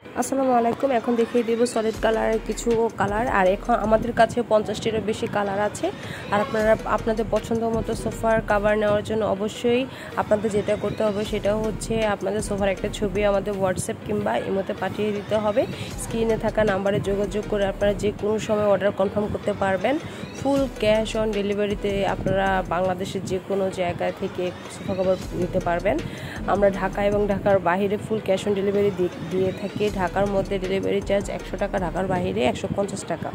আসসালামু আলাইকুম। এখন দেখিয়ে দেব সলিড কালারের কিছু কালার। আর এখন আমাদের কাছে 50টিরও বেশি কালার আছে। আর আপনারা আপনাদের পছন্দ মতো সোফার কাভার নেওয়ার জন্য অবশ্যই আপনাদের যেটা করতে হবে সেটা হচ্ছে আপনাদের সোফার একটা ছবি আমাদের হোয়াটসঅ্যাপ কিংবা ইমোতে পাঠিয়ে দিতে হবে। স্ক্রিনে থাকা নাম্বারে যোগাযোগ করে আপনারা যে কোনো সময় অর্ডার কনফার্ম করতে পারবেন। ফুল ক্যাশ অন ডেলিভারিতে আপনারা বাংলাদেশের যে কোনো জায়গা থেকে সোফা কাভার নিতে পারবেন। আমরা ঢাকা এবং ঢাকার বাইরে ফুল ক্যাশ অন ডেলিভারি দিয়ে থাকি। ঢাকার মধ্যে ডেলিভারি চার্জ 100 টাকা, ঢাকার বাইরে 150 টাকা।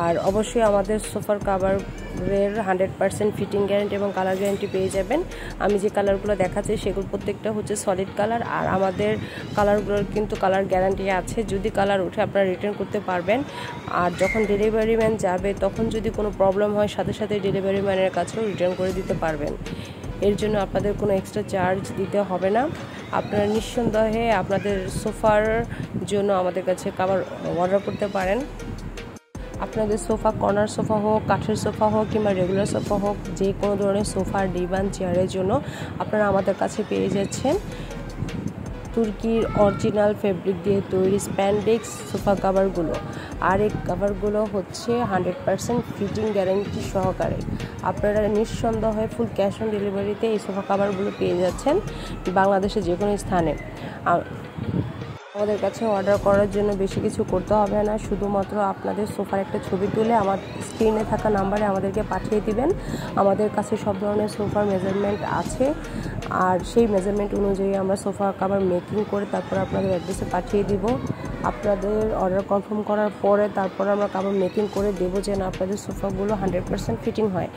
আর অবশ্যই আমাদের সোফার কাভারের 100% ফিটিং গ্যারান্টি এবং কালার গ্যারান্টি পেয়ে যাবেন। আমি যে কালারগুলো দেখাচ্ছি সেগুলো প্রত্যেকটা হচ্ছে সলিড কালার। আর আমাদের কালারগুলোর কিন্তু কালার গ্যারান্টি আছে, যদি কালার উঠে আপনারা রিটার্ন করতে পারবেন। আর যখন ডেলিভারি ম্যান যাবে তখন যদি কোনো প্রবলেম হয় সাথে সাথে ডেলিভারি ম্যানের কাছেও রিটার্ন করে দিতে পারবেন। এর জন্য আপনাদের কোনো এক্সট্রা চার্জ দিতে হবে না। আপনারা নিঃসন্দেহে আপনাদের সোফার জন্য আমাদের কাছে কাভার অর্ডার করতে পারেন। আপনাদের সোফা কর্নার সোফা হোক, কাঠের সোফা হোক কিংবা রেগুলার সোফা হোক, যে কোনো ধরনের সোফা, ডিভান, চেয়ারের জন্য আপনারা আমাদের কাছে পেয়ে যাচ্ছেন তুর্কির অরিজিনাল ফেব্রিক দিয়ে তৈরি স্প্যান্ডেক্স সোফা কাভারগুলো। আর এই কাভারগুলো হচ্ছে 100% ফিটিং গ্যারান্টি সহকারে। আপনারা নিঃসন্দেহে ফুল ক্যাশ অন ডেলিভারিতে এই সোফা কাভারগুলো পেয়ে যাচ্ছেন বাংলাদেশের যে কোনো স্থানে। আমাদের কাছে অর্ডার করার জন্য বেশি কিছু করতে হবে না, শুধুমাত্র আপনাদের সোফার একটা ছবি তুলে আমার স্ক্রিনে থাকা নাম্বারে আমাদেরকে পাঠিয়ে দিবেন। আমাদের কাছে সব ধরনের সোফার মেজারমেন্ট আছে, আর সেই মেজারমেন্ট অনুযায়ী আমরা সোফা কাভার মেকিং করে তারপর আপনাদের অ্যাড্রেসে পাঠিয়ে দিব। আপনাদের অর্ডার কনফার্ম করার পরে তারপর আমরা কাভার মেকিং করে দেবো যেন আপনাদের সোফাগুলো 100% ফিটিং হয়।